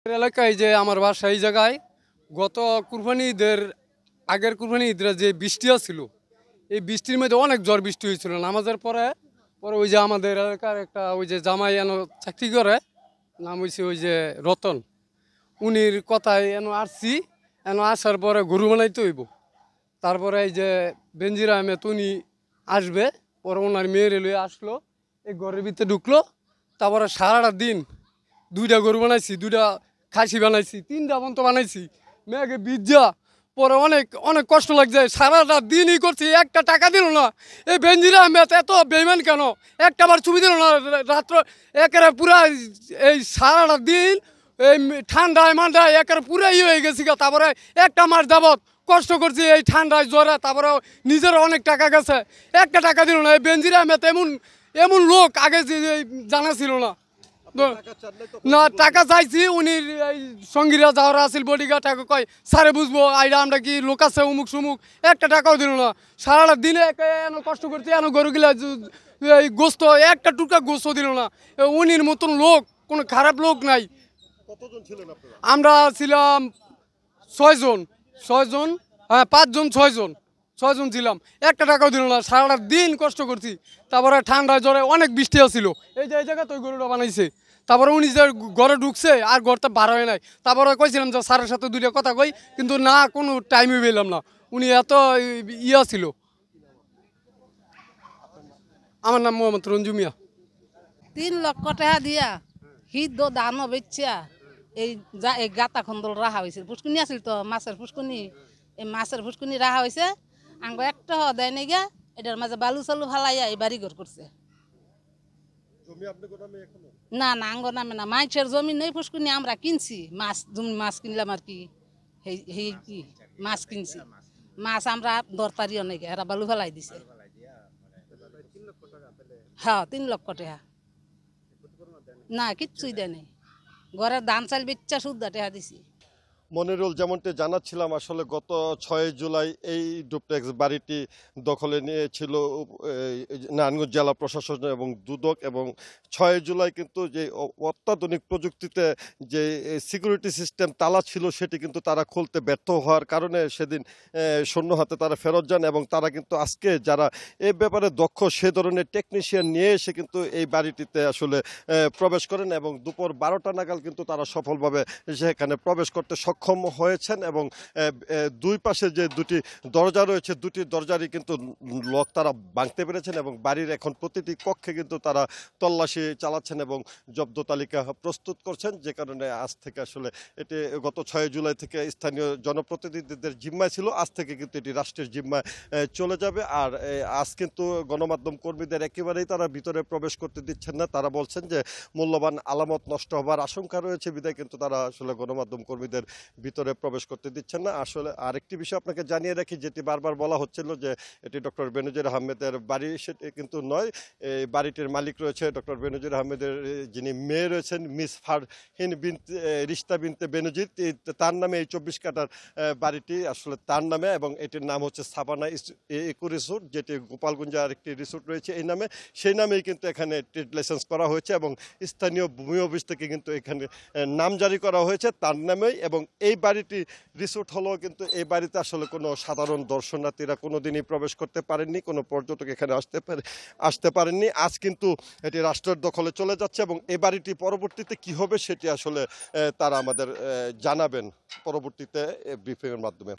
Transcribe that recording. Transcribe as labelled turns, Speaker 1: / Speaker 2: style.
Speaker 1: এলাকায় যে আমার বাসা এই জায়গায় গত কুরবানি ঈদের আগের কুরবানি ঈদের যে বৃষ্টি ছিল এই বৃষ্টির মধ্যে অনেক ঝড় বৃষ্টি হয়েছিল নামাজের পরে পরে ওই যে আমাদের এলাকার একটা ওই যে জামাই এনো চাকরি করে নাম হয়েছে ওই যে রতন উনির কথায় এনো আসছি এনো আসার পরে গরু বানাইতে হইব তারপরে এই যে বেঞ্জির আহমেদ উনি আসবে পরে ওনার মেয়ের এলো আসলো এই ঘরের ভিতরে ঢুকলো তারপরে সারাটা দিন দুইটা গরু বানাইছি দুইটা খাসি বানাইছি তিনটা বন্ত বানাইছি মেয়েকে বিজ্জা পরে অনেক অনেক কষ্ট লাগছে সারাটা দিনই করছি একটা টাকা দিল না এই বেঞ্জিরা আহমেদ এত বেইমান কেন একটা বার ছবি দিল না রাত্র একেবারে পুরা এই সারাটা দিন এই ঠান্ডায় মান্ডায় একেবারে পুরাই হয়ে গেছি তারপরে একটা মাস যাবত কষ্ট করছি এই ঠান্ডায় জ্বরে তারপরে নিজের অনেক টাকা গেছে একটা টাকা দিল না এই বেঞ্জিরা আহমেদ এমন এমন লোক আগে জানা ছিল না না টাকা চাইছি উনি সঙ্গীরা যাওয়ার আসিল বডিগার্ড টাকা কয় সারে বুঝবো আইডা আমরা কি লোক আছে উমুক সুমুক একটা টাকাও দিল না সারাটা দিনে এন কষ্ট করছি এন গরুগুলা এই গোস্ত একটা টুকা গোস্ত দিল না উনির মতন লোক কোনো খারাপ লোক নাই। আমরা ছিলাম 6 জন হ্যাঁ 5 জন 6 জন ছিলাম একটা টাকাও দিল না সারাটা দিন কষ্ট করছি তারপরে ঠান্ডায় জ্বরে অনেক বৃষ্টি ছিল এই যে এই জায়গা তো গরুটা বানাইছে তারপরে উনি যে ঘরে ঢুকছে আর ঘরটা বার হয় নাই তারপরে কইছিলাম যে স্যারের সাথে দুইটা কথা কই কিন্তু না কোনো টাইমই পেলাম না উনি এত ইয়া ছিল। আমার নাম মোহাম্মদ রঞ্জু মিয়া।
Speaker 2: 3 লক্ষ টাকা দিয়া হিদ দান বেচা এই গাতা খন্দল রাখা হয়েছে পুষ্কুনি আছিল তো মাছের পুষ্কুনি এই মাছের পুষ্কুনি রাখা হয়েছে আঙ্গ একটা দেয় নাই গা এটার মাঝে বালু চালু ফালাইয়া এই বাড়ি ঘর করছে। না না আঙ্গ নামে না মাছের জমি নেই পুষ্কুনি আমরা কিনছি মাছ জমি মাছ কিনলাম আর কি কি মাছ কিনছি মাছ আমরা দরতারিও নেই এরা বালু ফেলাই দিছে। হ্যাঁ 3 লক্ষ টাকা না কিচ্ছুই দেয় নাই ঘরের ধান চাল বেচা শুদ্ধ টাকা দিছি।
Speaker 3: মনিরুল যেমনটি জানাচ্ছিলাম আসলে গত 6 জুলাই এই ডুপ্লেক্স বাড়িটি দখলে নিয়েছিল নারায়ণগঞ্জ জেলা প্রশাসন এবং দুদক এবং 6 জুলাই কিন্তু যে অত্যাধুনিক প্রযুক্তিতে যে সিকিউরিটি সিস্টেম তালা ছিল সেটি কিন্তু তারা খুলতে ব্যর্থ হওয়ার কারণে সেদিন শূন্য হাতে তারা ফেরত যান এবং তারা কিন্তু আজকে যারা এই ব্যাপারে দক্ষ সে ধরনের টেকনিশিয়ান নিয়ে এসে কিন্তু এই বাড়িটিতে আসলে প্রবেশ করেন এবং দুপুর 12টা নাগাদ কিন্তু তারা সফলভাবে সেখানে প্রবেশ করতে সক্ষম হয়েছেন এবং দুই পাশে যে দুটি দরজা রয়েছে দুটি দরজারই কিন্তু লক তারা ভাঙতে পেরেছেন এবং বাড়ির এখন প্রতিটি কক্ষে কিন্তু তারা তল্লাশি চালাচ্ছেন এবং জব্দ তালিকা প্রস্তুত করছেন যে কারণে আজ থেকে আসলে এটি গত 6 জুলাই থেকে স্থানীয় জনপ্রতিনিধিদের জিম্মায় ছিল আজ থেকে কিন্তু এটি রাষ্ট্রের জিম্মায় চলে যাবে। আর আজ কিন্তু গণমাধ্যম কর্মীদের একেবারেই তারা ভিতরে প্রবেশ করতে দিচ্ছেন না তারা বলছেন যে মূল্যবান আলামত নষ্ট হবার আশঙ্কা রয়েছে বিধায় কিন্তু তারা আসলে গণমাধ্যম কর্মীদের ভিতরে প্রবেশ করতে দিচ্ছেন না। আসলে আরেকটি বিষয় আপনাকে জানিয়ে রাখি যেটি বারবার বলা হচ্ছিল যে এটি ডক্টর বেনজির আহমেদের বাড়ি সেটি কিন্তু নয় এই বাড়িটির মালিক রয়েছে ডক্টর বেনজির আহমেদের যিনি মেয়ে রয়েছেন মিস ফারহিন বিনতে রিশতা বিনতে বেনজির তার নামে এই 24 কাঠার বাড়িটি আসলে তার নামে এবং এটির নাম হচ্ছে সাবানা ইকো রিসোর্ট যেটি গোপালগঞ্জে আরেকটি রিসোর্ট রয়েছে এই নামে সেই নামেই কিন্তু এখানে ট্রেড লাইসেন্স করা হয়েছে এবং স্থানীয় ভূমি অফিস থেকে কিন্তু এখানে নাম জারি করা হয়েছে তার নামেই এবং এই বাড়িটি রিসোর্ট হলেও কিন্তু এই বাড়িতে আসলে কোনো সাধারণ দর্শনার্থীরা কোনোদিনই প্রবেশ করতে পারেননি কোনো পর্যটক এখানে আসতে পারেননি আজ কিন্তু এটি রাষ্ট্রের দখলে চলে যাচ্ছে এবং এই বাড়িটি পরবর্তীতে কি হবে সেটি আসলে তারা আমাদের জানাবেন পরবর্তীতে ব্রিফিংয়ের মাধ্যমে।